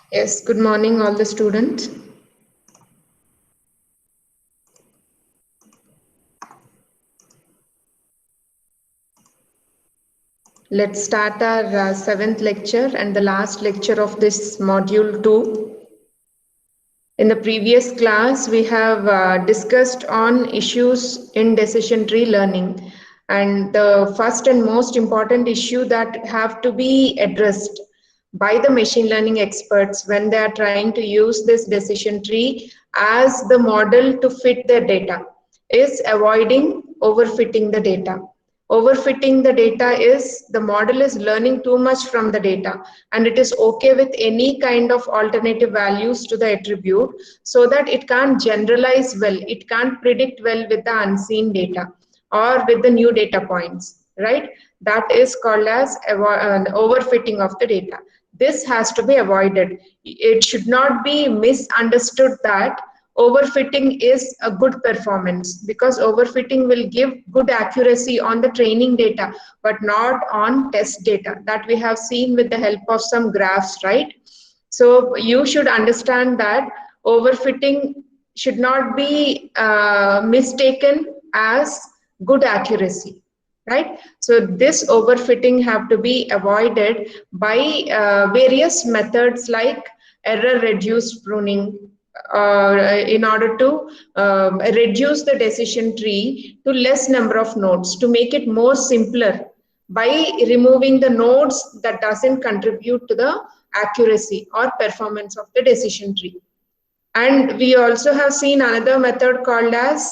Yes, good morning, all the students. Let's start our seventh lecture and the last lecture of this module 2. In the previous class, we have discussed on issues in decision tree learning. And the first and most important issue that have to be addressed by the machine learning experts when they are trying to use this decision tree as the model to fit their data is avoiding overfitting the data. Overfitting the data is the model is learning too much from the data, and it is okay with any kind of alternative values to the attribute, so that it can't generalize well, it can't predict well with the unseen data or with the new data points, right? That is called as overfitting of the data. This has to be avoided. It should not be misunderstood that overfitting is a good performance, because overfitting will give good accuracy on the training data but not on test data that we have seen with the help of some graphs, right? So you should understand that overfitting should not be mistaken as good accuracy, right? So this overfitting have to be avoided by various methods like error reduced pruning, in order to reduce the decision tree to less number of nodes, to make it more simpler by removing the nodes that doesn't contribute to the accuracy or performance of the decision tree. And we also have seen another method called as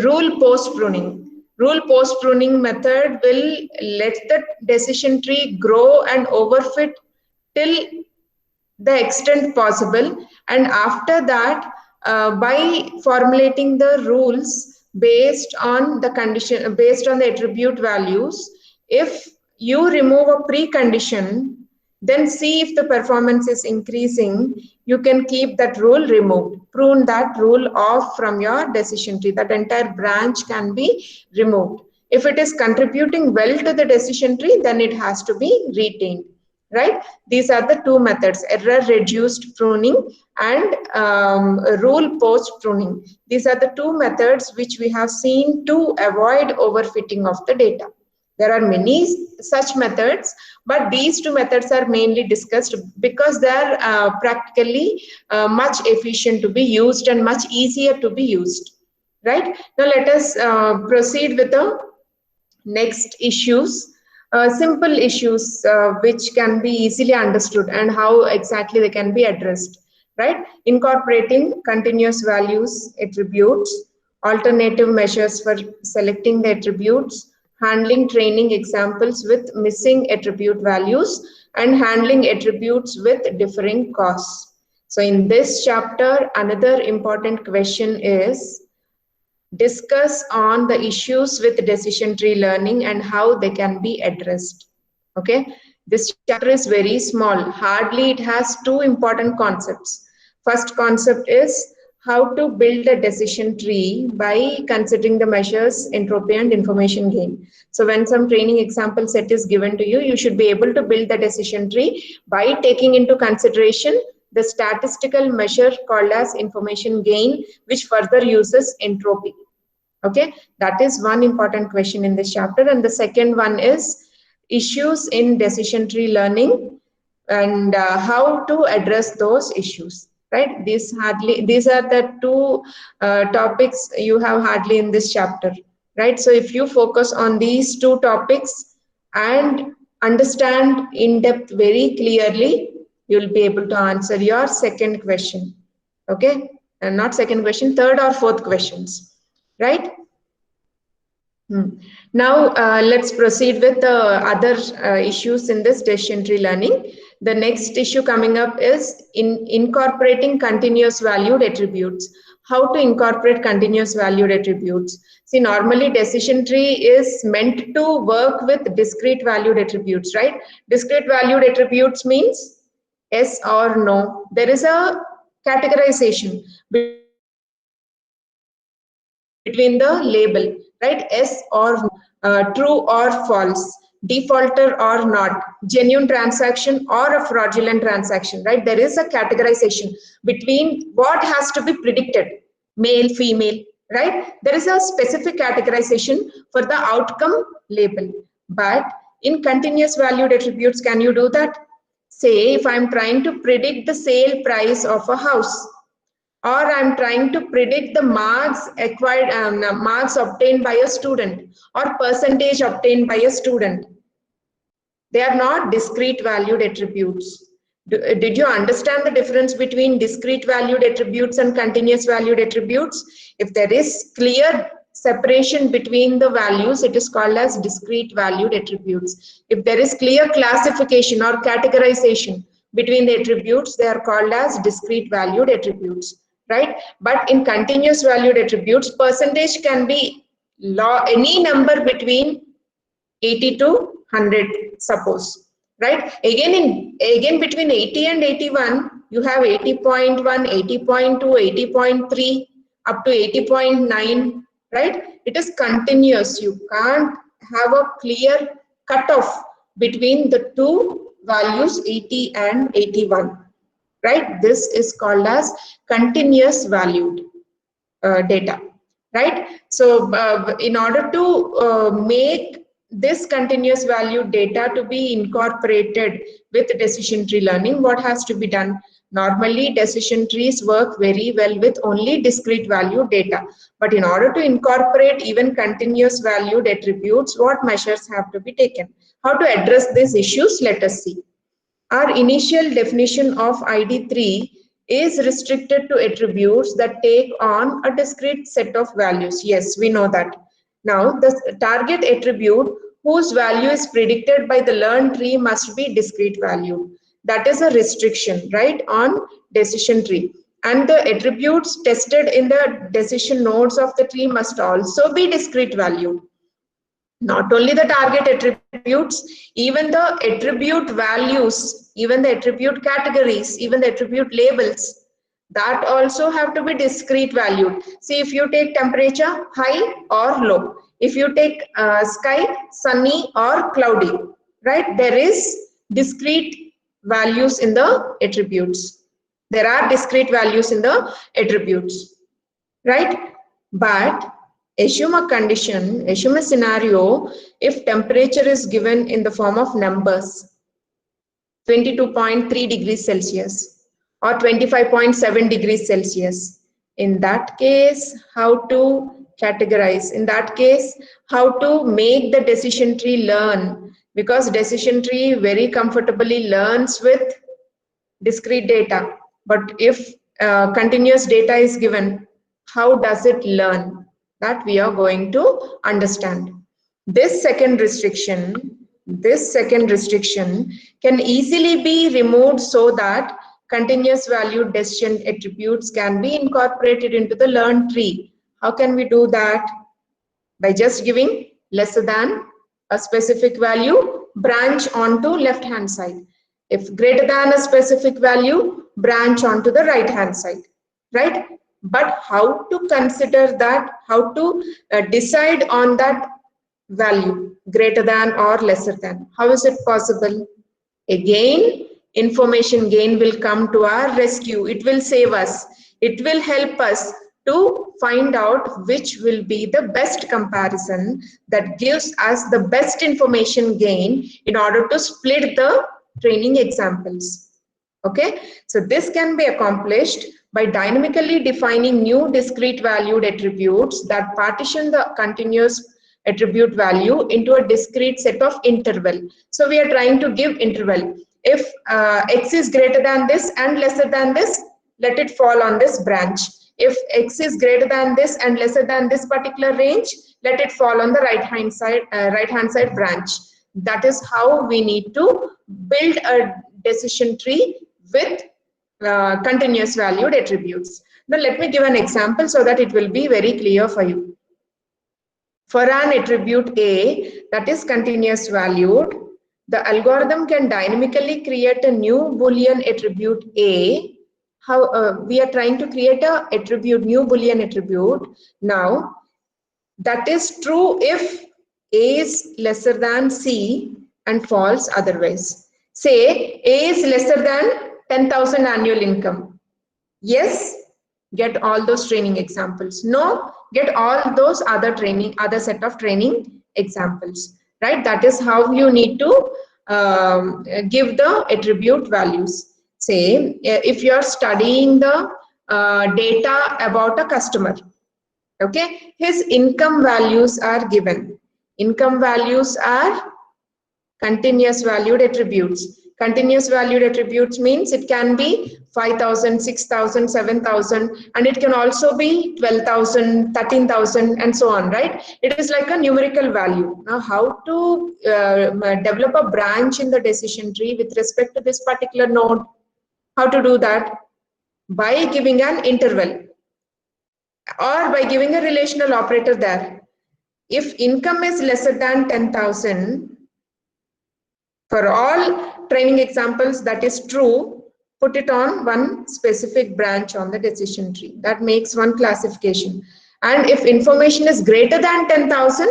rule post pruning. Rule post pruning method will let the decision tree grow and overfit till the extent possible, and after that, by formulating the rules based on the condition, based on the attribute values, if you remove a precondition, then see if the performance is increasing, you can keep that rule removed, prune that rule off from your decision tree. That entire branch can be removed. If it is contributing well to the decision tree, then it has to be retained, right? These are the two methods: error reduced pruning and rule post pruning. These are the two methods which we have seen to avoid overfitting of the data. There are many such methods, but these two methods are mainly discussed because they are practically much efficient to be used and much easier to be used, right? Now let us proceed with the next issues, simple issues which can be easily understood and how exactly they can be addressed, right? Incorporating continuous values attributes, alternative measures for selecting the attributes, handling training examples with missing attribute values, and handling attributes with differing costs. So in this chapter, another important question is discuss on the issues with decision tree learning and how they can be addressed. Okay, this chapter is very small, hardly it has two important concepts. First concept is how to build a decision tree by considering the measures entropy and information gain. So when some training example set is given to you, you should be able to build the decision tree by taking into consideration the statistical measure called as information gain, which further uses entropy. Okay, that is one important question in this chapter. And the second one is issues in decision tree learning and how to address those issues, right? These are the two topics you have hardly in this chapter, right? So if you focus on these two topics and understand in depth very clearly, you'll be able to answer your second question. Okay, and not second question, third or fourth questions, right? Now, let's proceed with the other issues in this decision tree learning. The next issue coming up is in incorporating continuous valued attributes. How to incorporate continuous valued attributes? See, normally decision tree is meant to work with discrete valued attributes, right? Discrete valued attributes means yes or no. There is a categorization between the label, right? Yes or no, true or false. defaulter or not, genuine transaction or a fraudulent transaction, right? There is a categorization between what has to be predicted, male, female, right? There is a specific categorization for the outcome label. But in continuous valued attributes, can you do that? Say if I'm trying to predict the sale price of a house, or I'm trying to predict the marks acquired, marks obtained by a student, or percentage obtained by a student. They are not discrete valued attributes. Did you understand the difference between discrete valued attributes and continuous valued attributes? If there is clear separation between the values, it is called as discrete valued attributes. If there is clear classification or categorization between the attributes, they are called as discrete valued attributes, right? But in continuous valued attributes, percentage can be any number between 80 to 100, suppose, right? Again between 80 and 81, you have 80.1, 80.2, 80.3, up to 80.9, right? It is continuous. You can't have a clear cutoff between the two values, 80 and 81, right? This is called as continuous valued data, right? So in order to make this continuous value data to be incorporated with decision tree learning, what has to be done? Normally decision trees work very well with only discrete value data, but in order to incorporate even continuous valued attributes, what measures have to be taken? How to address these issues? Let us see. Our initial definition of ID3 is restricted to attributes that take on a discrete set of values. Yes, we know that. Now, the target attribute whose value is predicted by the learned tree must be discrete value. That is a restriction, right, on decision tree. And the attributes tested in the decision nodes of the tree must also be discrete valued. Not only the target attributes, even the attribute values, even the attribute categories, even the attribute labels, that also have to be discrete valued. See, if you take temperature, high or low, if you take sky, sunny or cloudy, right? There is discrete values in the attributes. There are discrete values in the attributes, right? But assume a condition, assume a scenario, if temperature is given in the form of numbers, 22.3 degrees Celsius or 25.7 degrees Celsius. In that case, how to categorize? In that case, how to make the decision tree learn? Because decision tree very comfortably learns with discrete data. But if continuous data is given, how does it learn? That we are going to understand. This second restriction can easily be removed so that continuous valued decision attributes can be incorporated into the learned tree. How can we do that? By just giving lesser than a specific value, branch onto left hand side. If greater than a specific value, branch onto the right hand side, right? But how to consider that, how to decide on that value, greater than or lesser than? How is it possible? Again, information gain will come to our rescue. It will save us. It will help us to find out which will be the best comparison that gives us the best information gain in order to split the training examples. Okay, so this can be accomplished by dynamically defining new discrete valued attributes that partition the continuous attribute value into a discrete set of interval. So we are trying to give interval. If x is greater than this and lesser than this, let it fall on this branch. If x is greater than this and lesser than this particular range, let it fall on the right hand side branch. That is how we need to build a decision tree with continuous valued attributes. Now let me give an example so that it will be very clear for you. For an attribute A that is continuous valued, the algorithm can dynamically create a new Boolean attribute A. How we are trying to create a attribute, new Boolean attribute. Now that is true if A is lesser than C and false otherwise. Say A is lesser than 10,000 annual income. Yes, get all those training examples. No, get all those other set of training examples, right? That is how you need to give the attribute values. Say, if you are studying the data about a customer, okay, his income values are given. Income values are continuous valued attributes. Continuous valued attributes means it can be 5,000, 6,000, 7,000, and it can also be 12,000, 13,000, and so on, right? It is like a numerical value. Now, how to develop a branch in the decision tree with respect to this particular node? How to do that? By giving an interval or by giving a relational operator there. If income is lesser than 10,000, for all training examples that is true, put it on one specific branch on the decision tree. That makes one classification. And if information is greater than 10,000,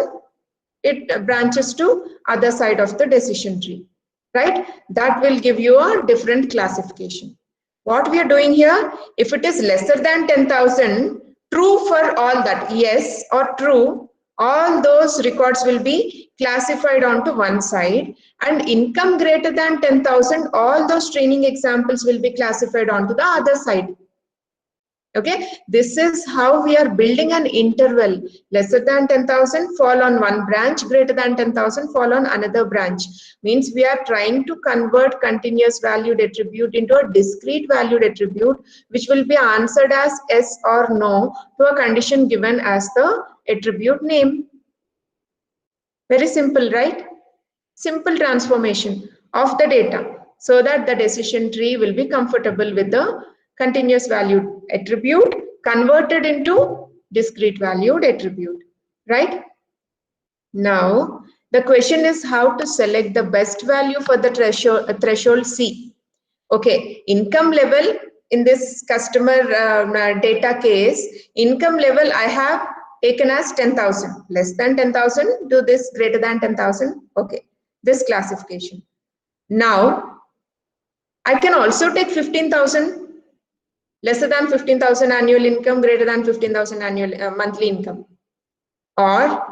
it branches to other side of the decision tree, right? That will give you a different classification. What we are doing here, if it is lesser than 10,000, true for all that, yes or true, all those records will be classified onto one side, and income greater than 10,000, all those training examples will be classified onto the other side. Okay, this is how we are building an interval. Lesser than 10,000 fall on one branch, greater than 10,000 fall on another branch. Means we are trying to convert continuous valued attribute into a discrete valued attribute, which will be answered as yes or no to a condition given as the attribute name. Very simple, right? Simple transformation of the data so that the decision tree will be comfortable with the continuous valued attribute converted into discrete valued attribute, right? Now, the question is how to select the best value for the threshold C. Okay, income level in this customer data case, income level I have taken as 10,000. Less than 10,000, do this, greater than 10,000. Okay, this classification. Now, I can also take 15,000, lesser than 15,000 annual income, greater than 15,000 annual monthly income, or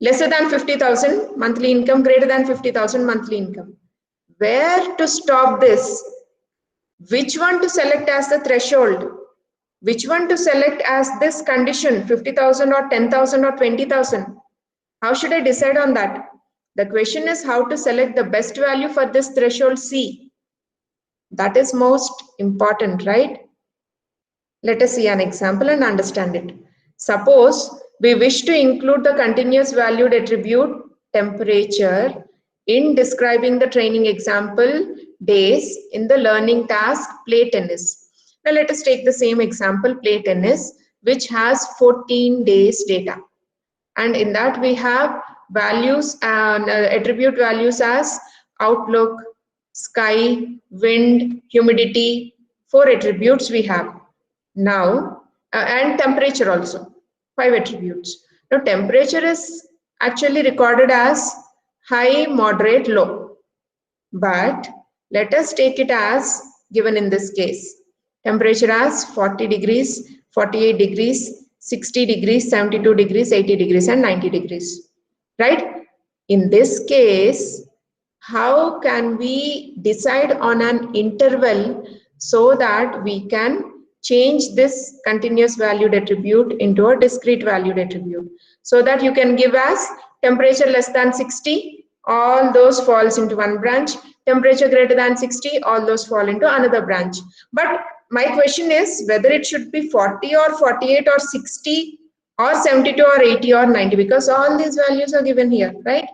lesser than 50,000 monthly income, greater than 50,000 monthly income. Where to stop this? Which one to select as the threshold? Which one to select as this condition, 50,000 or 10,000 or 20,000? How should I decide on that? The question is how to select the best value for this threshold C. That is most important, right? Let us see an example and understand it. Suppose we wish to include the continuous valued attribute temperature in describing the training example days in the learning task play tennis. Now let us take the same example, play tennis, which has 14 days data. And in that we have values and attribute values as outlook, sky, wind, humidity, 4 attributes we have. Now, and temperature also, 5 attributes. Now, temperature is actually recorded as high, moderate, low. But let us take it as given in this case. Temperature as 40 degrees, 48 degrees, 60 degrees, 72 degrees, 80 degrees, and 90 degrees. Right? In this case, how can we decide on an interval so that we can change this continuous valued attribute into a discrete valued attribute, so that you can give as temperature less than 60, all those falls into one branch, temperature greater than 60, all those fall into another branch. But my question is whether it should be 40 or 48 or 60 or 72 or 80 or 90, because all these values are given here, right?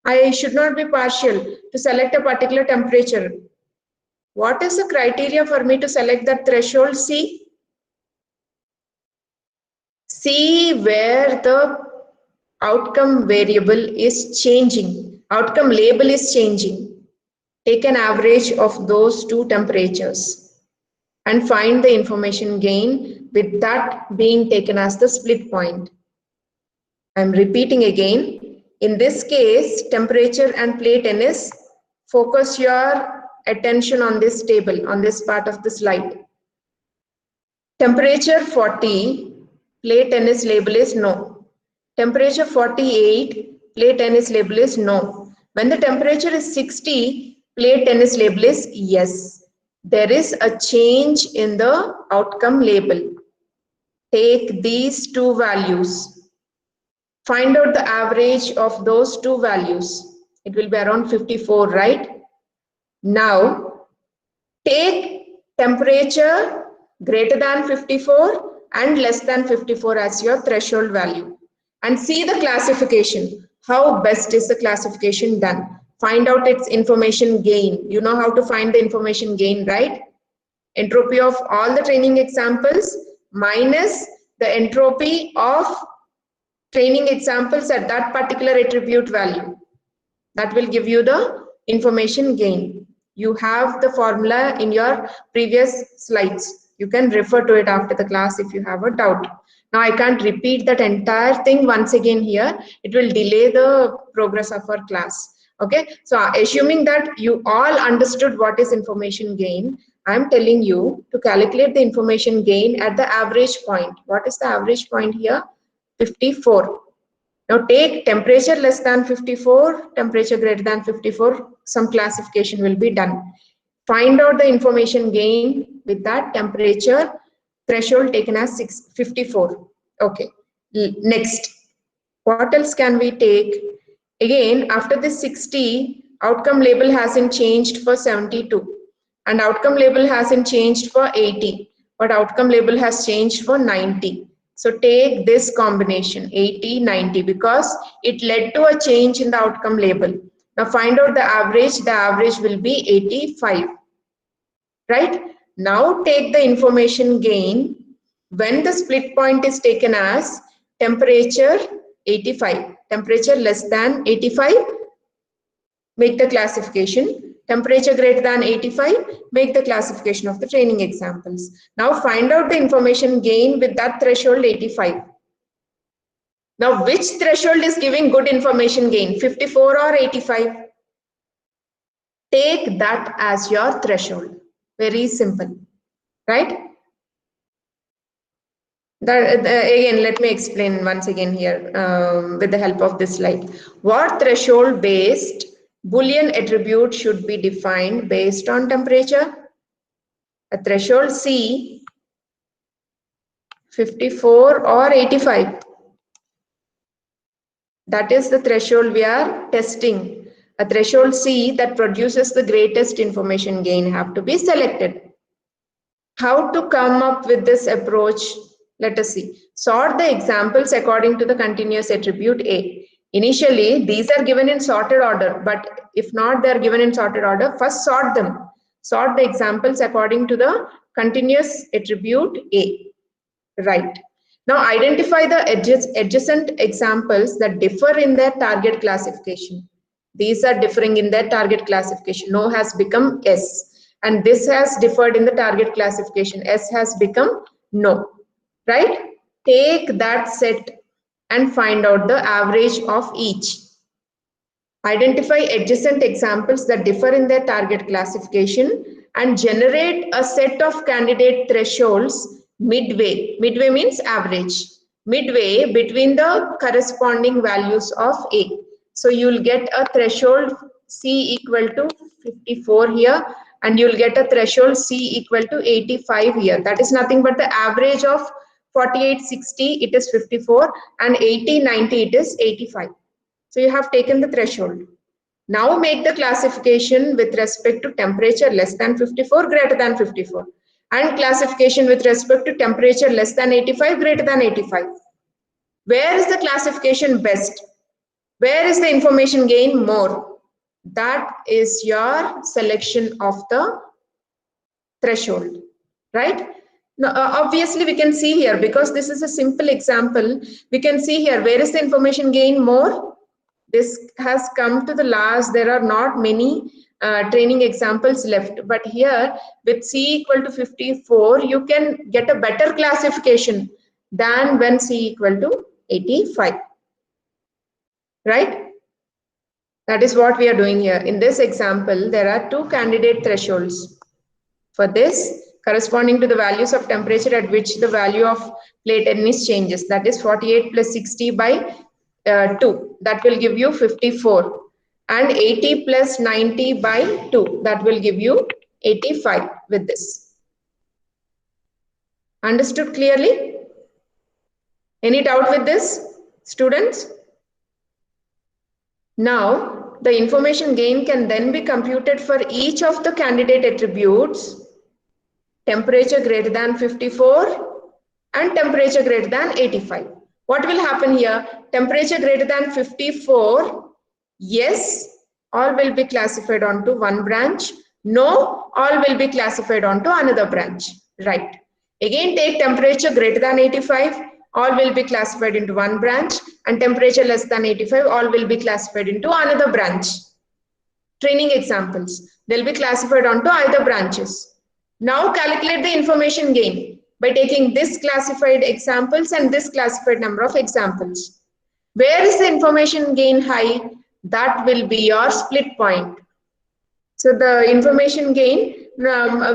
I should not be partial to select a particular temperature. What is the criteria for me to select that threshold C? See where the outcome variable is changing, outcome label is changing. Take an average of those two temperatures and find the information gain with that being taken as the split point. I'm repeating again. In this case, temperature and play tennis, focus your attention on this table, on this part of the slide. Temperature 40, play tennis label is no. Temperature 48, play tennis label is no. When the temperature is 60, play tennis label is yes. There is a change in the outcome label. Take these two values. Find out the average of those two values. It will be around 54, right? Now, take temperature greater than 54 and less than 54 as your threshold value. And see the classification. How best is the classification done? Find out its information gain. You know how to find the information gain, right? Entropy of all the training examples minus the entropy of training examples at that particular attribute value. That will give you the information gain. You have the formula in your previous slides. You can refer to it after the class if you have a doubt. Now I can't repeat that entire thing once again here. It will delay the progress of our class. Okay, so assuming that you all understood what is information gain, I'm telling you to calculate the information gain at the average point. What is the average point here? 54. Now take temperature less than 54, temperature greater than 54, some classification will be done. Find out the information gain with that temperature threshold taken as 54. Okay, next. What else can we take? Again, after this 60, outcome label hasn't changed for 72 and outcome label hasn't changed for 80, but outcome label has changed for 90. So take this combination 80, 90 because it led to a change in the outcome label. Now find out the average will be 85, right? Now take the information gain when the split point is taken as temperature 85, temperature less than 85, make the classification. Temperature greater than 85, make the classification of the training examples. Now find out the information gain with that threshold 85. Now which threshold is giving good information gain, 54 or 85? Take that as your threshold. Very simple, right? Again, let me explain once again here with the help of this slide. What threshold based Boolean attribute should be defined based on temperature? A threshold C, 54 or 85. That is the threshold we are testing. A threshold C that produces the greatest information gain have to be selected. How to come up with this approach? Let us see. Sort the examples according to the continuous attribute A. Initially, these are given in sorted order, but if not, they are given in sorted order. First, sort them. Sort the examples according to the continuous attribute A. Right. Now, identify the adjacent examples that differ in their target classification. These are differing in their target classification. No has become S. And this has differed in the target classification. S has become no. Right? Take that set and find out the average of each. Identify adjacent examples that differ in their target classification and generate a set of candidate thresholds midway. Midway means average. Midway between the corresponding values of A. So you'll get a threshold C equal to 54 here and you'll get a threshold C equal to 85 here. That is nothing but the average of 48, 60, it is 54 and 80, 90, it is 85. So you have taken the threshold. Now make the classification with respect to temperature less than 54, greater than 54. And classification with respect to temperature less than 85, greater than 85. Where is the classification best? Where is the information gain more? That is your selection of the threshold, right? Now, obviously we can see here, because this is a simple example, we can see here, where is the information gain more? This has come to the last. There are not many training examples left, but here with C equal to 54, you can get a better classification than when C equal to 85, right? That is what we are doing here. In this example, there are two candidate thresholds. For this, corresponding to the values of temperature at which the value of plate tennis changes, that is 48 plus 60 by 2, that will give you 54, and 80 plus 90 by 2, that will give you 85 with this. Understood clearly? Any doubt with this, students? Now, the information gain can then be computed for each of the candidate attributes: temperature greater than 54 and temperature greater than 85. What will happen here? Temperature greater than 54, yes, all will be classified onto one branch. No, all will be classified onto another branch. Right. Again, take temperature greater than 85, all will be classified into one branch, and temperature less than 85, all will be classified into another branch. Training examples, they'll be classified onto either branches. Now calculate the information gain by taking this classified examples and this classified number of examples. Where is the information gain high? That will be your split point. So the information gain,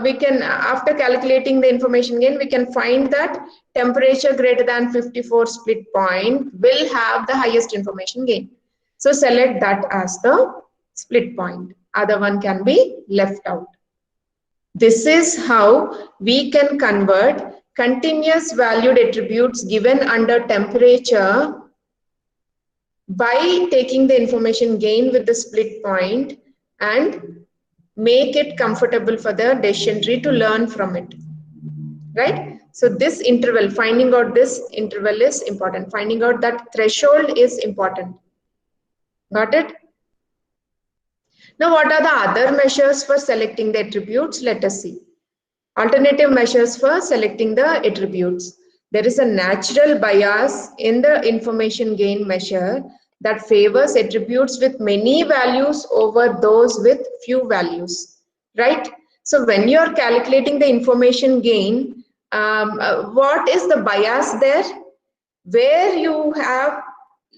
we can, after calculating the information gain, we can find that temperature greater than 54 split point will have the highest information gain. So select that as the split point. Other one can be left out. This is how we can convert continuous valued attributes given under temperature by taking the information gain with the split point and make it comfortable for the decision tree to learn from it. Right? So this interval, finding out this interval is important. Finding out that threshold is important. Got it? Now, what are the other measures for selecting the attributes? Let us see. Alternative measures for selecting the attributes. There is a natural bias in the information gain measure that favors attributes with many values over those with few values, right? So when you are calculating the information gain, what is the bias there? Where you have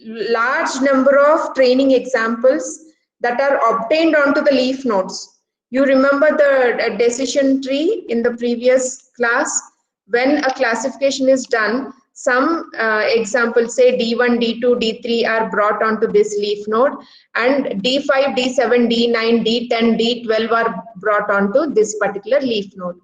large number of training examples that are obtained onto the leaf nodes. You remember the decision tree in the previous class? When a classification is done, some examples say D1, D2, D3 are brought onto this leaf node, and D5, D7, D9, D10, D12 are brought onto this particular leaf node.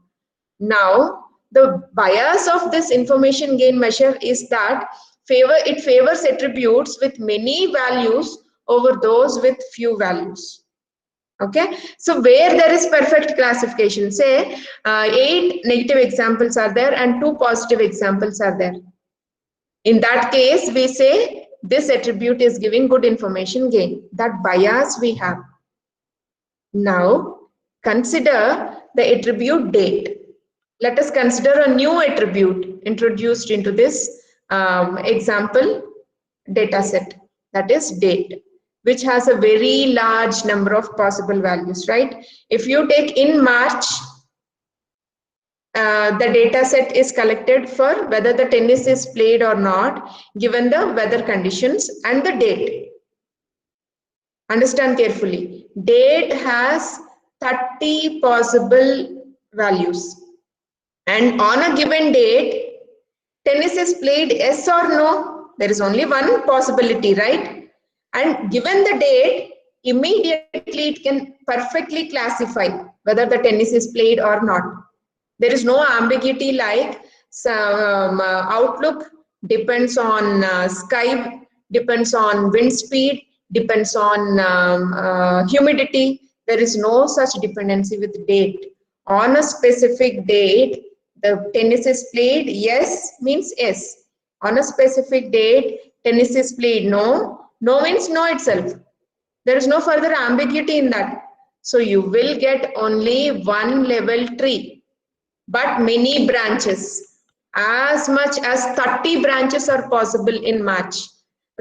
Now, the bias of this information gain measure is that it favors attributes with many values over those with few values. Okay, so where there is perfect classification, say 8 negative examples are there and 2 positive examples are there. In that case, we say this attribute is giving good information gain. That bias we have. Now, consider the attribute date. Let us consider a new attribute introduced into this example data set, that is date, which has a very large number of possible values, right? If you take in March, the data set is collected for whether the tennis is played or not, given the weather conditions and the date. Understand carefully. Date has 30 possible values. And on a given date, tennis is played, yes or no? There is only one possibility, right? And given the date, immediately it can perfectly classify whether the tennis is played or not. There is no ambiguity like outlook depends on sky, depends on wind speed, depends on humidity. There is no such dependency with date. On a specific date, the tennis is played, yes means yes. On a specific date, tennis is played, no. No means no itself. There is no further ambiguity in that. So you will get only one level tree, but many branches. As much as 30 branches are possible in March.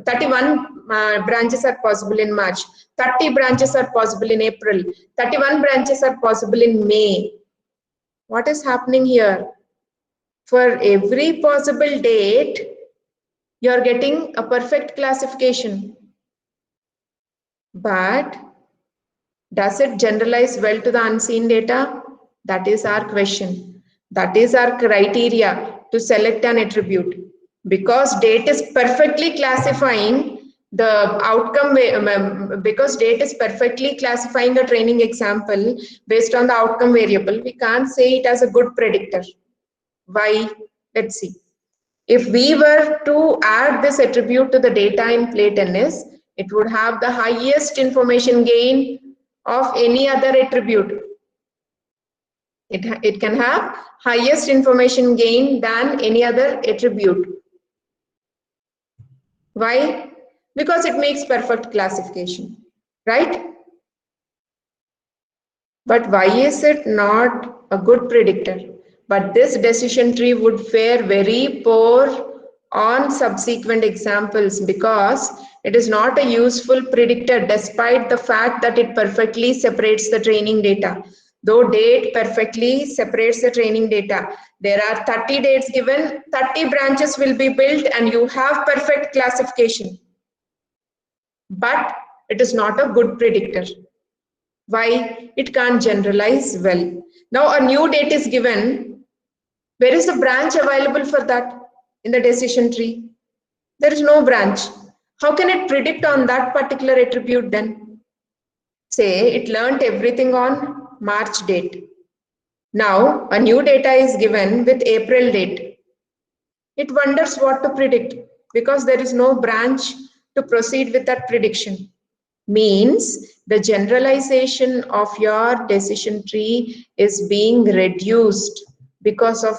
31 branches are possible in March. 30 branches are possible in April. 31 branches are possible in May. What is happening here? For every possible date, you are getting a perfect classification. But does it generalize well to the unseen data? That is our question. That is our criteria to select an attribute. Because date is perfectly classifying the outcome, because date is perfectly classifying the training example based on the outcome variable, we can't say it as a good predictor. Why? Let's see. If we were to add this attribute to the data in play tennis, it would have the highest information gain of any other attribute. It can have highest information gain than any other attribute. Why? Because it makes perfect classification, right? But why is it not a good predictor? But this decision tree would fare very poor on subsequent examples because it is not a useful predictor despite the fact that it perfectly separates the training data. Though date perfectly separates the training data, there are 30 dates given, 30 branches will be built and you have perfect classification. But it is not a good predictor. Why? It can't generalize well. Now a new date is given. Where is the branch available for that in the decision tree? There is no branch. How can it predict on that particular attribute then? Say it learnt everything on March date. Now a new data is given with April date. It wonders what to predict because there is no branch to proceed with that prediction. Means the generalization of your decision tree is being reduced because of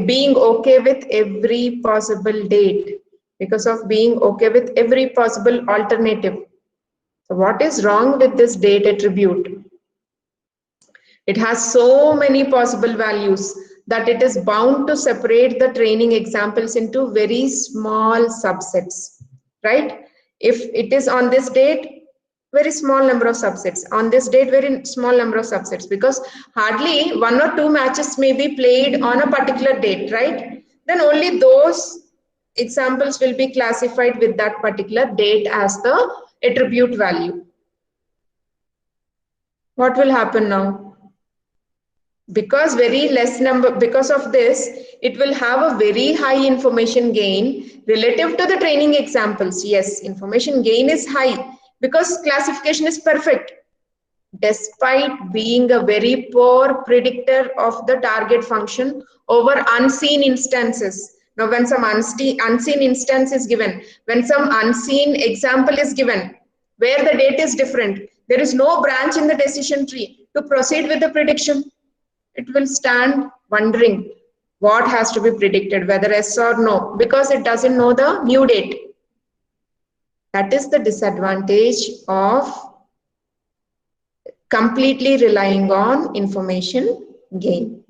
being okay with every possible date, because of being okay with every possible alternative. So what is wrong with this date attribute? It has so many possible values that it is bound to separate the training examples into very small subsets, right? If it is on this date, very small number of subsets. On this date, very small number of subsets, because hardly 1 or 2 matches may be played on a particular date, right? Then only those examples will be classified with that particular date as the attribute value. What will happen now? Because very less number, because of this, it will have a very high information gain relative to the training examples. Yes, information gain is high because classification is perfect, despite being a very poor predictor of the target function over unseen instances. Now when some unseen instance is given, when some unseen example is given where the date is different, there is no branch in the decision tree to proceed with the prediction. It will stand wondering what has to be predicted, whether yes or no, because it doesn't know the new date. That is the disadvantage of completely relying on information gain,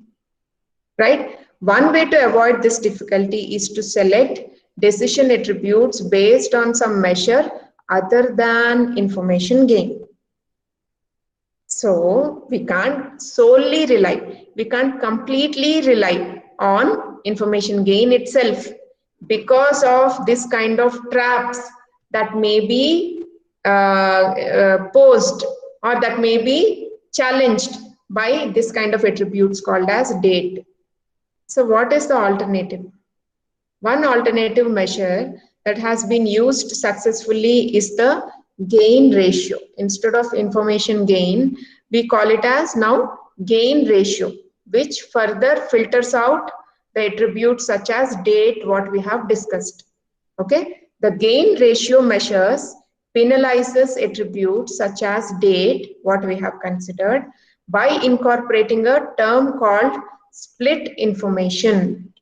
right? One way to avoid this difficulty is to select decision attributes based on some measure other than information gain. So we can't solely rely, we can't completely rely on information gain itself because of this kind of traps that may be posed or that may be challenged by this kind of attributes called as date. So what is the alternative? One alternative measure that has been used successfully is the gain ratio. Instead of information gain, we call it as now gain ratio, which further filters out the attributes such as date, what we have discussed. Okay, the gain ratio measures penalizes attributes such as date, what we have considered, by incorporating a term called split information.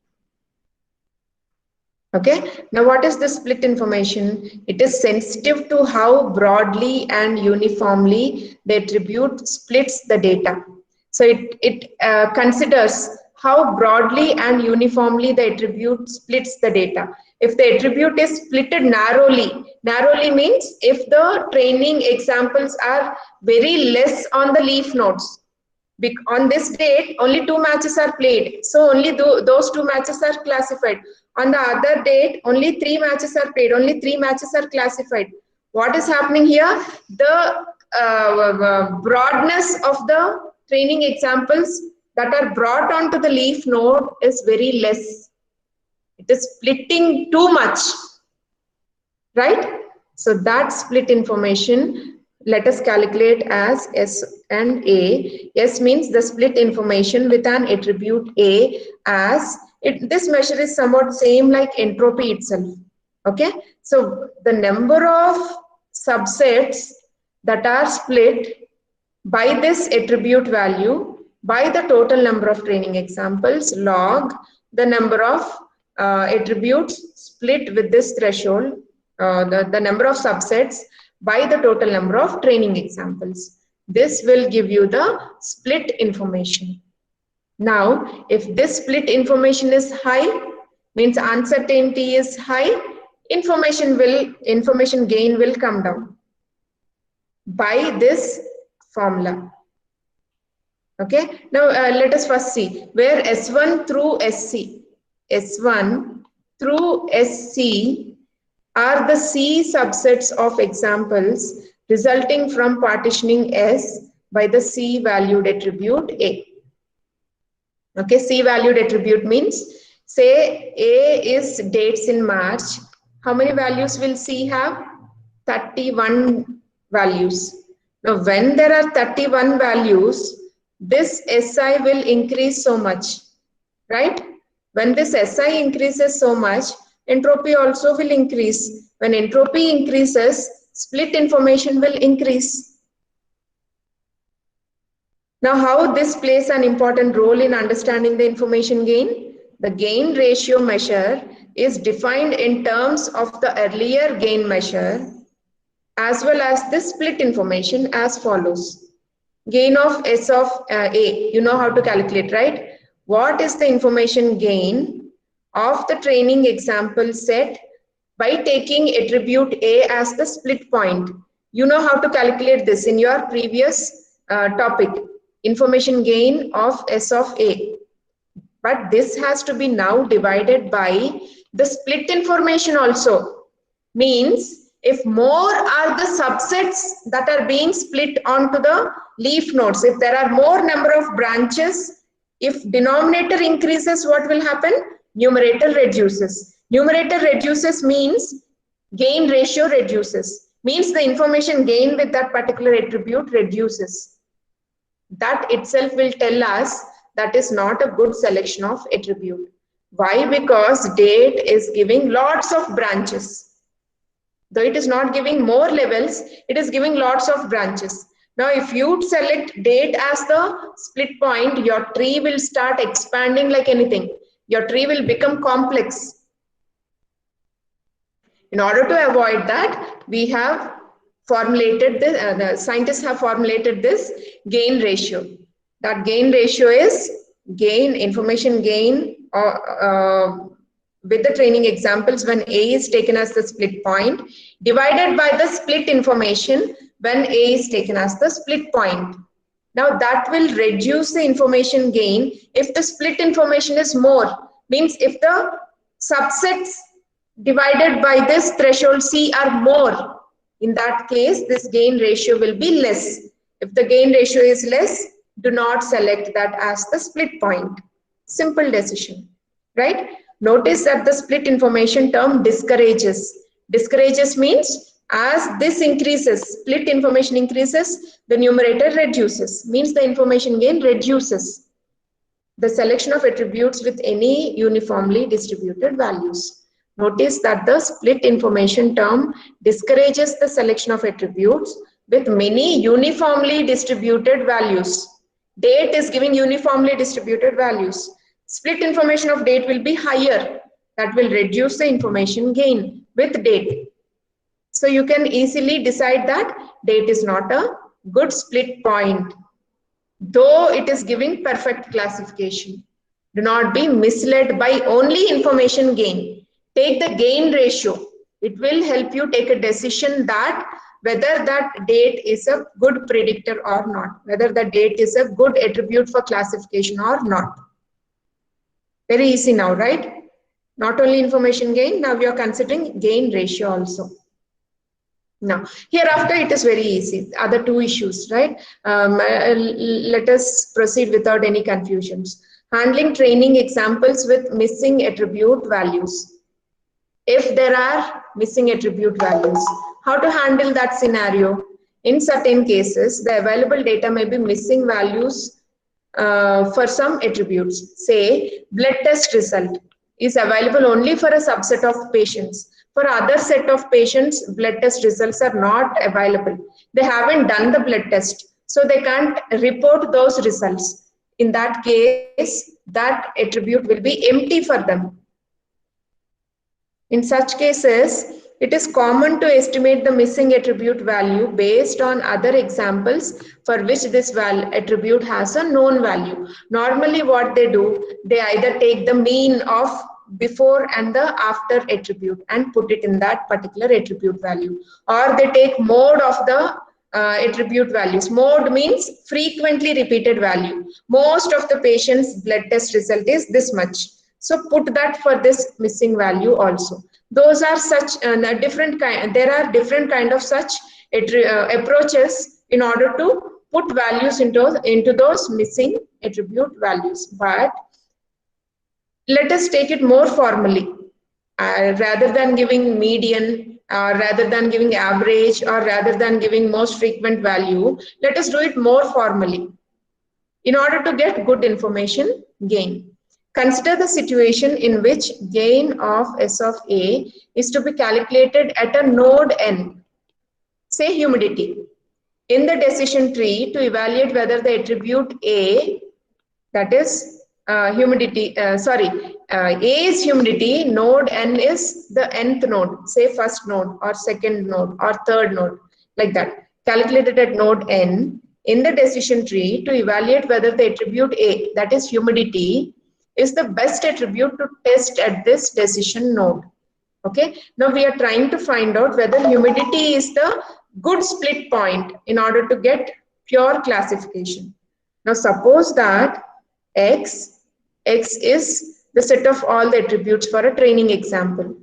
Okay, now what is the split information? It is sensitive to how broadly and uniformly the attribute splits the data. So it considers how broadly and uniformly the attribute splits the data. If the attribute is splitted narrowly means if the training examples are very less on the leaf nodes. On this date, only 2 matches are played. So only those 2 matches are classified. On the other date, only 3 matches are played, only 3 matches are classified. What is happening here? The broadness of the training examples that are brought onto the leaf node is very less. It is splitting too much, right? So that split information, let us calculate as S and A. S means the split information with an attribute A, as this measure is somewhat same like entropy itself. Okay, so the number of subsets that are split by this attribute value by the total number of training examples log the number of attributes split with this threshold, the number of subsets by the total number of training examples. This will give you the split information. Now, if this split information is high, means uncertainty is high, information gain will come down by this formula. Okay, now let us first see where S1 through SC. S1 through SC are the C subsets of examples resulting from partitioning S by the C valued attribute A. Okay, C valued attribute means, say A is dates in March. How many values will C have? 31 values. Now, when there are 31 values, this SI will increase so much, right? When this SI increases so much, entropy also will increase. When entropy increases, split information will increase. Now, how this plays an important role in understanding the information gain? The gain ratio measure is defined in terms of the earlier gain measure as well as the split information as follows. Gain of S of A, you know how to calculate, right? What is the information gain of the training example set by taking attribute A as the split point? You know how to calculate this in your previous topic, information gain of S of A. But this has to be now divided by the split information also. Means if more are the subsets that are being split onto the leaf nodes, if there are more number of branches, if denominator increases, what will happen? Numerator reduces. Numerator reduces means gain ratio reduces. Means the information gain with that particular attribute reduces. That itself will tell us that is not a good selection of attribute. Why? Because date is giving lots of branches. Though it is not giving more levels, it is giving lots of branches. Now, if you select date as the split point, your tree will start expanding like anything. Your tree will become complex. In order to avoid that, we have formulated this, the scientists have formulated this gain ratio. That gain ratio is gain, information gain, with the training examples when A is taken as the split point divided by the split information when A is taken as the split point. Now that will reduce the information gain if the split information is more. Means if the subsets divided by this threshold C are more, in that case this gain ratio will be less. If the gain ratio is less, do not select that as the split point. Simple decision, right? Notice that the split information term discourages. Discourages means as this increases, split information increases, the numerator reduces. Means the information gain reduces. The selection of attributes with any uniformly distributed values. Notice that the split information term discourages the selection of attributes with many uniformly distributed values. Date is giving uniformly distributed values. Split information of date will be higher. That will reduce the information gain with date. So you can easily decide that date is not a good split point, though it is giving perfect classification. Do not be misled by only information gain. Take the gain ratio. It will help you take a decision that whether that date is a good predictor or not, whether the date is a good attribute for classification or not. Very easy now, right? Not only information gain, now we are considering gain ratio also. Now, hereafter it is very easy. Other two issues, right? Let us proceed without any confusions. Handling training examples with missing attribute values. If there are missing attribute values, how to handle that scenario? In certain cases, the available data may be missing values for some attributes. Say, blood test result is available only for a subset of patients. For other set of patients, blood test results are not available. They haven't done the blood test, so they can't report those results. In that case, that attribute will be empty for them. In such cases, it is common to estimate the missing attribute value based on other examples for which this attribute has a known value. Normally what they do, they either take the mean of before and the after attribute and put it in that particular attribute value, or they take mode of the attribute values. Mode means frequently repeated value. Most of the patient's blood test result is this much. So put that for this missing value also. Those are such different kind. There are different kind of such approaches in order to put values into those missing attribute values. But let us take it more formally. Rather than giving median, rather than giving average, or rather than giving most frequent value, let us do it more formally in order to get good information gain. Consider the situation in which gain of S of A is to be calculated at a node N, say humidity. In the decision tree, to evaluate whether the attribute A, that is humidity, A is humidity, node N is the nth node, say first node or second node or third node, like that. Calculated at node N in the decision tree to evaluate whether the attribute A, that is humidity, is the best attribute to test at this decision node. Okay, now we are trying to find out whether humidity is the good split point in order to get pure classification. Now suppose that X is the set of all the attributes for a training example,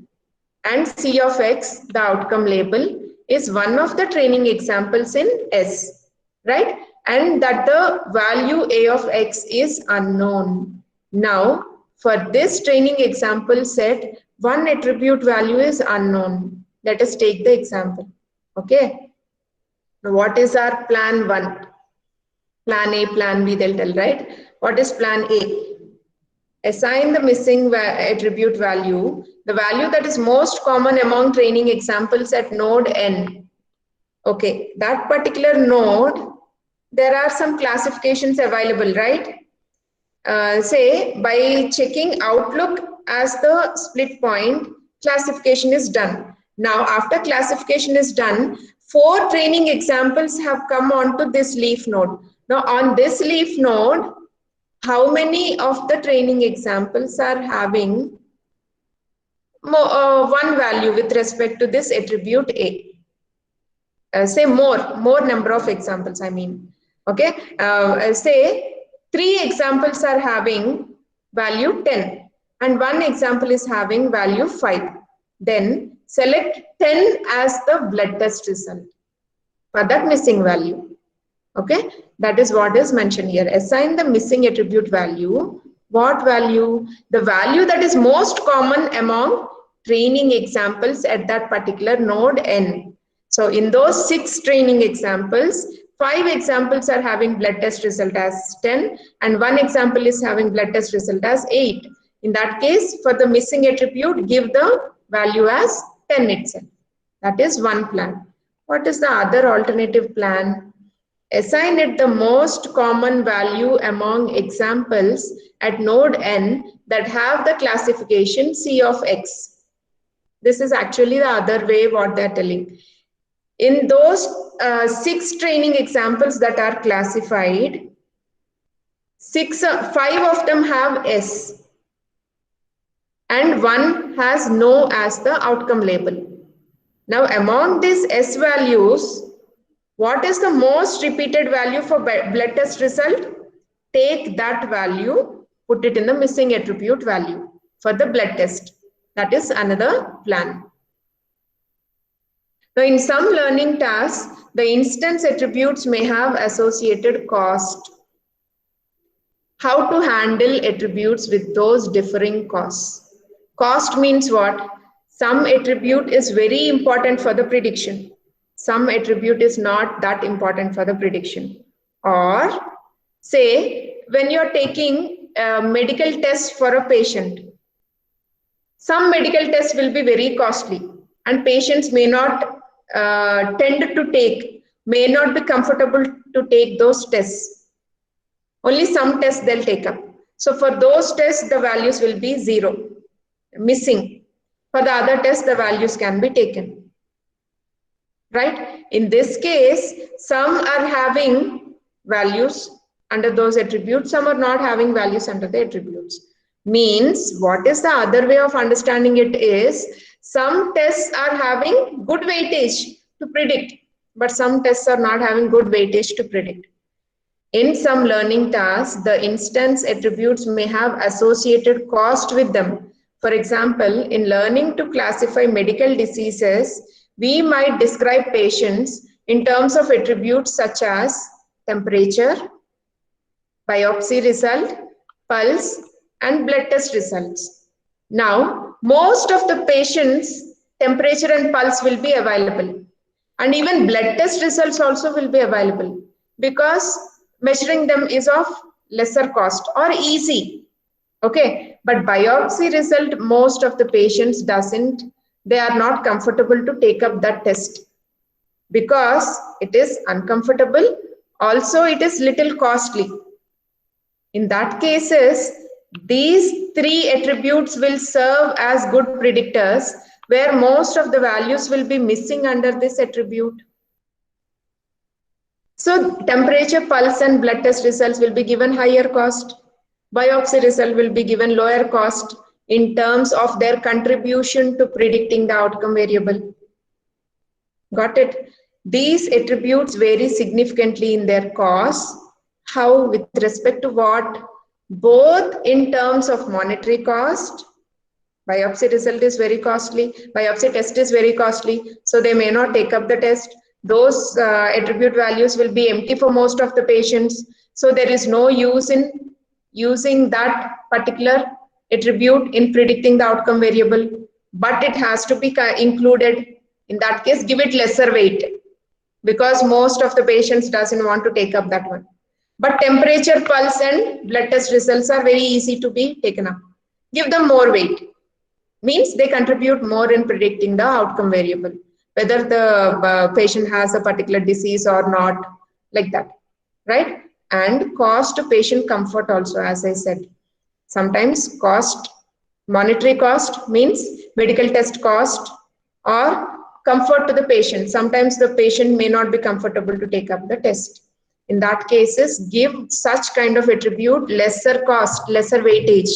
and C of X, the outcome label, is one of the training examples in S, right? And that the value A of X is unknown. Now, for this training example set, one attribute value is unknown. Let us take the example. Okay. Now, what is our plan 1? Plan A, plan B, they'll tell, right? What is plan A? Assign the missing attribute value, the value that is most common among training examples at node N. Okay, that particular node, there are some classifications available, right? Say by checking Outlook as the split point, classification is done. Now after classification is done, 4 training examples have come onto this leaf node. Now on this leaf node, how many of the training examples are having one value with respect to this attribute A? Say more number of examples, I mean. Okay, say 3 examples are having value 10 and 1 example is having value 5. Then select 10 as the blood test result for that missing value. Okay, that is what is mentioned here. Assign the missing attribute value. What value? The value that is most common among training examples at that particular node N. So in those 6 training examples, 5 examples are having blood test result as 10 and 1 example is having blood test result as 8. In that case, for the missing attribute, give the value as 10 itself. That is one plan. What is the other alternative plan? Assign it the most common value among examples at node N that have the classification C of X. This is actually the other way what they are telling. In those 6 training examples that are classified, 5 of them have S and 1 has no as the outcome label. Now among these S values, what is the most repeated value for blood test result? Take that value, put it in the missing attribute value for the blood test. That is another plan. Now, in some learning tasks, the instance attributes may have associated cost. How to handle attributes with those differing costs? Cost means what? Some attribute is very important for the prediction. Some attribute is not that important for the prediction. Or say, when you're taking a medical test for a patient, some medical tests will be very costly and patients may not may not be comfortable to take those tests. Only some tests they'll take up. So for those tests, the values will be 0, missing. For the other tests, the values can be taken. Right? In this case, some are having values under those attributes, some are not having values under the attributes. Means, what is the other way of understanding it is, some tests are having good weightage to predict, but some tests are not having good weightage to predict. In some learning tasks, the instance attributes may have associated cost with them. For example, in learning to classify medical diseases, we might describe patients in terms of attributes such as temperature, biopsy result, pulse, and blood test results. Now, most of the patients' temperature and pulse will be available, and even blood test results also will be available because measuring them is of lesser cost or easy. Okay, but biopsy result, most of the patients doesn't, they are not comfortable to take up that test because it is uncomfortable. Also, it is little costly. In that cases, these 3 attributes will serve as good predictors where most of the values will be missing under this attribute. So temperature, pulse and blood test results will be given higher cost. Biopsy result will be given lower cost in terms of their contribution to predicting the outcome variable. Got it? These attributes vary significantly in their cost. How? With respect to what? Both in terms of monetary cost. Biopsy result is very costly. Biopsy test is very costly. So they may not take up the test. Those attribute values will be empty for most of the patients. So there is no use in using that particular attribute in predicting the outcome variable. But it has to be included. In that case, give it lesser weight because most of the patients doesn't want to take up that one. But temperature, pulse and blood test results are very easy to be taken up. Give them more weight. Means they contribute more in predicting the outcome variable, whether the patient has a particular disease or not, like that, right? And cost to patient comfort also, as I said. Sometimes cost, monetary cost means medical test cost or comfort to the patient. Sometimes the patient may not be comfortable to take up the test. In that cases, give such kind of attribute lesser cost, lesser weightage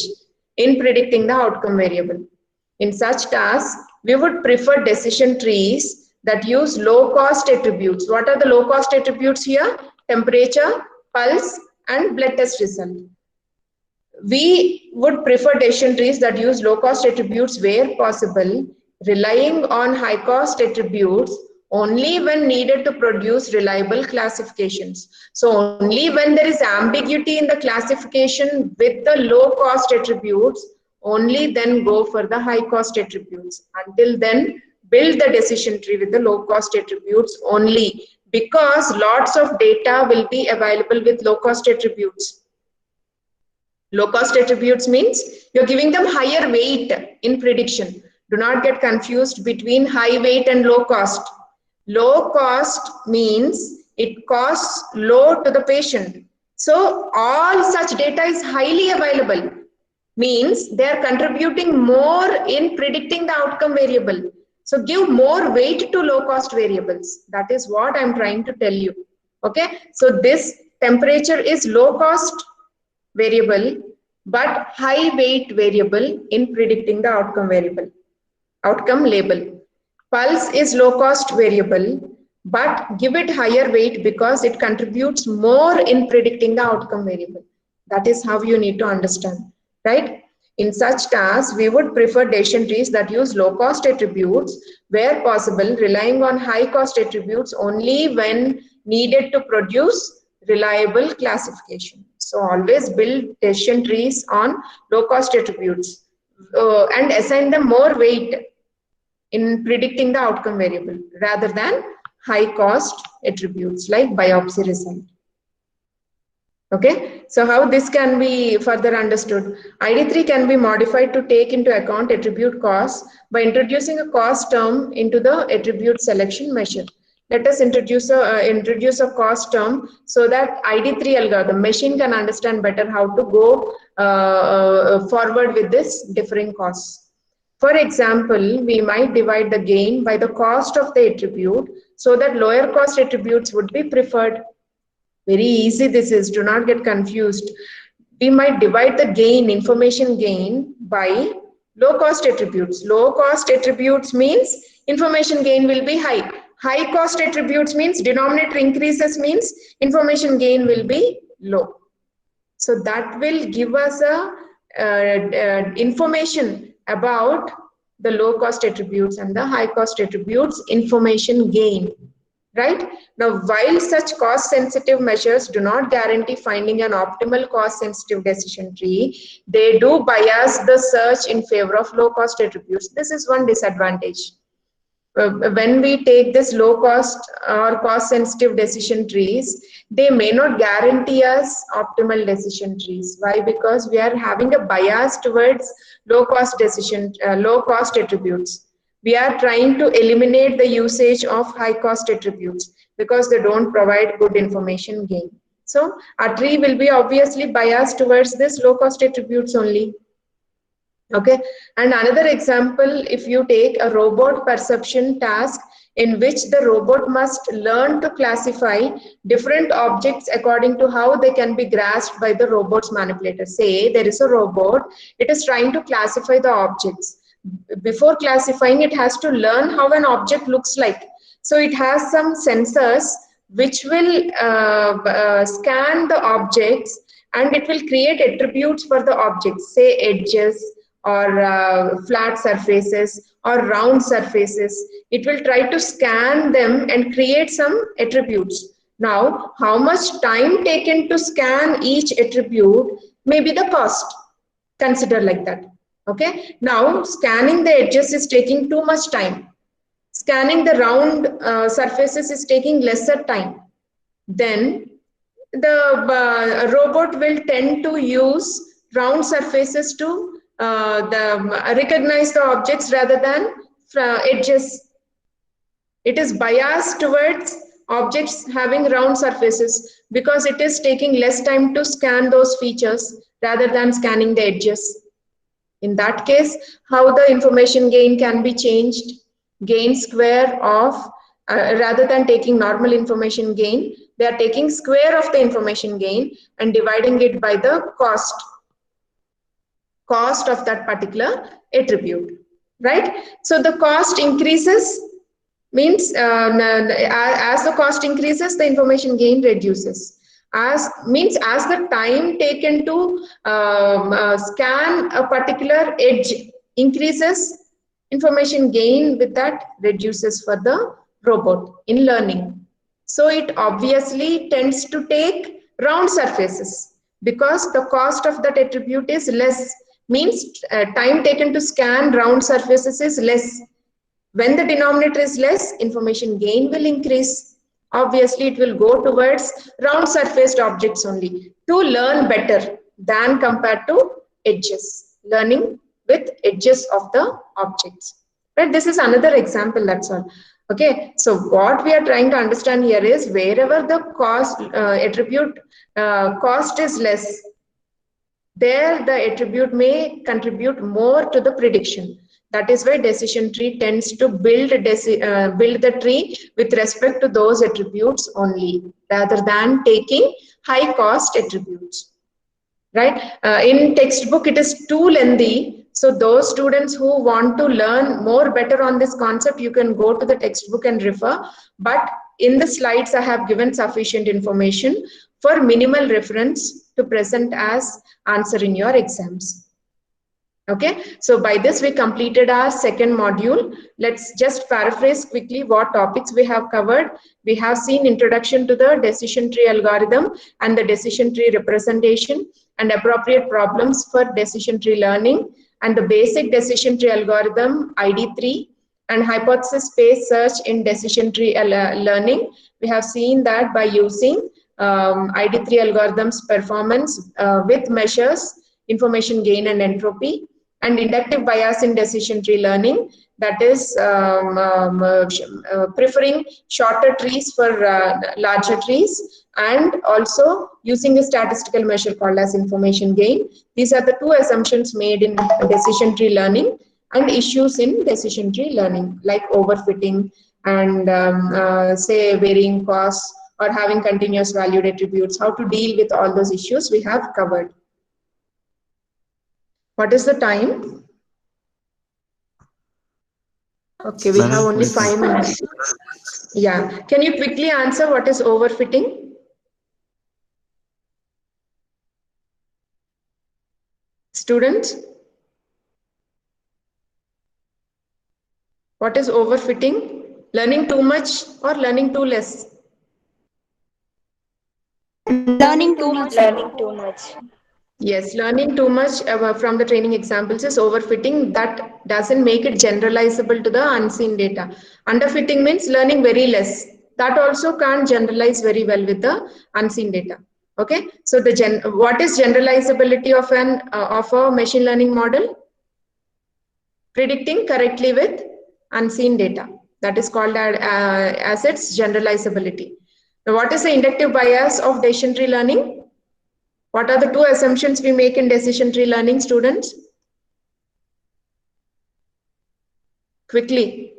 in predicting the outcome variable. In such tasks, we would prefer decision trees that use low cost attributes. What are the low cost attributes here? Temperature, pulse and blood test result. We would prefer decision trees that use low cost attributes where possible, relying on high cost attributes only when needed to produce reliable classifications. So only when there is ambiguity in the classification with the low cost attributes, only then go for the high cost attributes. Until then, build the decision tree with the low cost attributes only, because lots of data will be available with low cost attributes. Low cost attributes means you're giving them higher weight in prediction. Do not get confused between high weight and low cost. Low cost means it costs low to the patient. So all such data is highly available. Means they are contributing more in predicting the outcome variable. So give more weight to low cost variables. That is what I'm trying to tell you. Okay. So this temperature is low cost variable, but high weight variable in predicting the outcome variable, outcome label. Pulse is low cost variable, but give it higher weight because it contributes more in predicting the outcome variable. That is how you need to understand, right? In such tasks, we would prefer decision trees that use low-cost attributes where possible, relying on high-cost attributes only when needed to produce reliable classification. So always build decision trees on low-cost attributes and assign them more weight in predicting the outcome variable rather than high-cost attributes like biopsy result. Okay, so how this can be further understood? ID3 can be modified to take into account attribute costs by introducing a cost term into the attribute selection measure. Let us introduce a cost term so that ID3 algorithm machine can understand better how to go forward with this differing costs. For example, we might divide the gain by the cost of the attribute so that lower cost attributes would be preferred. Very easy this is, do not get confused. We might divide the gain, information gain, by low cost attributes. Low cost attributes means information gain will be high. High cost attributes means denominator increases means information gain will be low. So that will give us a information about the low cost attributes and the high cost attributes information gain. Right? Now, while such cost-sensitive measures do not guarantee finding an optimal cost-sensitive decision tree, they do bias the search in favor of low-cost attributes. This is one disadvantage. When we take this low-cost or cost-sensitive decision trees, they may not guarantee us optimal decision trees. Why? Because we are having a bias towards low-cost attributes. We are trying to eliminate the usage of high cost attributes because they don't provide good information gain. So our tree will be obviously biased towards this low cost attributes only. Okay, and another example, if you take a robot perception task in which the robot must learn to classify different objects according to how they can be grasped by the robot's manipulator. Say there is a robot, it is trying to classify the objects. Before classifying, it has to learn how an object looks like. So it has some sensors which will scan the objects and it will create attributes for the objects, say edges or flat surfaces or round surfaces. It will try to scan them and create some attributes. Now, how much time taken to scan each attribute may be the cost. Consider like that. Okay, now scanning the edges is taking too much time. Scanning the round surfaces is taking lesser time. Then the robot will tend to use round surfaces to recognize the objects rather than edges. It is biased towards objects having round surfaces because it is taking less time to scan those features rather than scanning the edges. In that case, how the information gain can be changed? Gain square of, rather than taking normal information gain, they are taking square of the information gain and dividing it by the cost of that particular attribute, right? So the cost increases means as the cost increases, the information gain reduces. As the time taken to scan a particular edge increases, information gain with that reduces for the robot in learning. So it obviously tends to take round surfaces because the cost of that attribute is less, means time taken to scan round surfaces is less. When the denominator is less, information gain will increase. Obviously, it will go towards round surfaced objects only to learn better than compared to edges, learning with edges of the objects. Right? This is another example, that's all. Okay, so what we are trying to understand here is wherever the cost attribute cost is less, there the attribute may contribute more to the prediction. That is why decision tree tends to build the tree with respect to those attributes only, rather than taking high cost attributes. Right? In textbook, it is too lengthy. So those students who want to learn more better on this concept, you can go to the textbook and refer. But in the slides, I have given sufficient information for minimal reference to present as answer in your exams. Okay, so by this we completed our second module. Let's just paraphrase quickly what topics we have covered. We have seen introduction to the decision tree algorithm and the decision tree representation and appropriate problems for decision tree learning and the basic decision tree algorithm ID3 and hypothesis-based search in decision tree learning. We have seen that by using ID3 algorithms performance with measures, information gain and entropy, and inductive bias in decision tree learning, that is preferring shorter trees for larger trees, and also using a statistical measure called as information gain. These are the two assumptions made in decision tree learning and issues in decision tree learning like overfitting and say varying costs or having continuous valued attributes. How to deal with all those issues we have covered. What is the time? Okay, we have only 5 minutes. Yeah, can you quickly answer what is overfitting? Students? What is overfitting? Learning too much or learning too less? Learning too much. Yes, learning too much from the training examples is overfitting. That doesn't make it generalizable to the unseen data. Underfitting means learning very less. That also can't generalize very well with the unseen data. Okay, so what is generalizability of of a machine learning model? Predicting correctly with unseen data. That is called as its generalizability. Now, what is the inductive bias of decision tree learning? What are the two assumptions we make in decision tree learning, students? Quickly.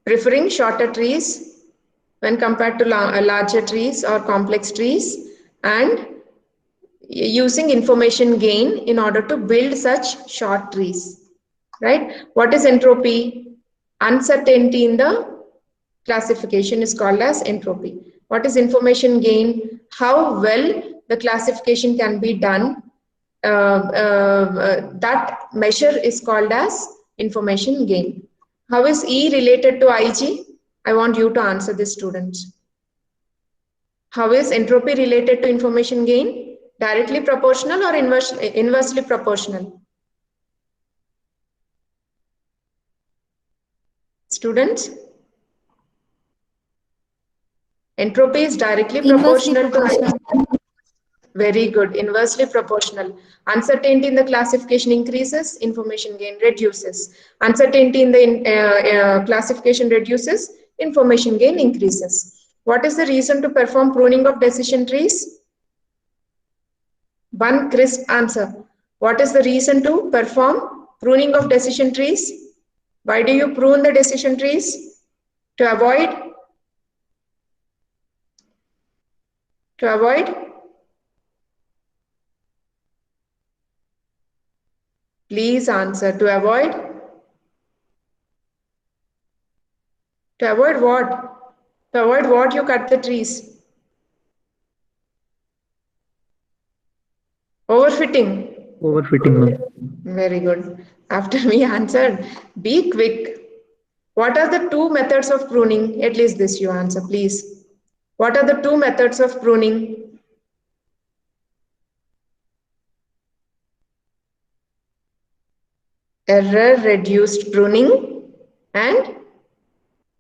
Preferring shorter trees when compared to larger trees or complex trees, and using information gain in order to build such short trees, right? What is entropy? Uncertainty in the classification is called as entropy. What is information gain? How well the classification can be done. That measure is called as information gain. How is E related to IG? I want you to answer this, students. How is entropy related to information gain? Directly proportional or inversely proportional? Students? Entropy is directly Inversely proportional proportional. to. Very good. Inversely proportional. Uncertainty in the classification increases, information gain reduces. Uncertainty in the classification reduces, information gain increases. What is the reason to perform pruning of decision trees? One crisp answer. What is the reason to perform pruning of decision trees? Why do you prune the decision trees? To avoid? To avoid? Please answer. To avoid? To avoid what? To avoid what you cut the trees? Overfitting. Overfitting, ma'am. Very good. After me answered, be quick. What are the two methods of pruning? At least this you answer, please. What are the two methods of pruning? Error reduced pruning and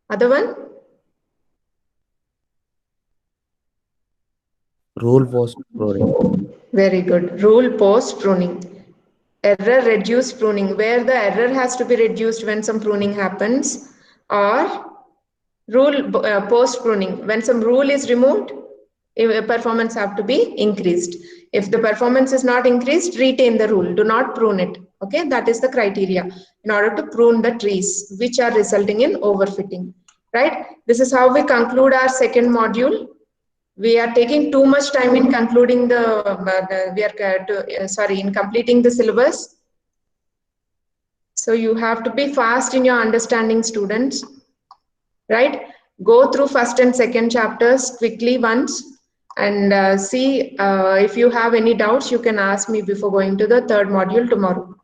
other one? Rule was pruning. Very good. Rule post pruning. Error reduced pruning, where the error has to be reduced when some pruning happens, or rule post pruning, when some rule is removed, performance have to be increased. If the performance is not increased, retain the rule, do not prune it. Okay, that is the criteria in order to prune the trees which are resulting in overfitting, right? This is how we conclude our second module. We are taking too much time in concluding in completing the syllabus. So you have to be fast in your understanding, students, right? Go through first and second chapters quickly once. and see if you have any doubts, you can ask me before going to the third module tomorrow.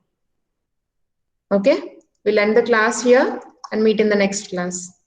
Okay, we'll end the class here and meet in the next class.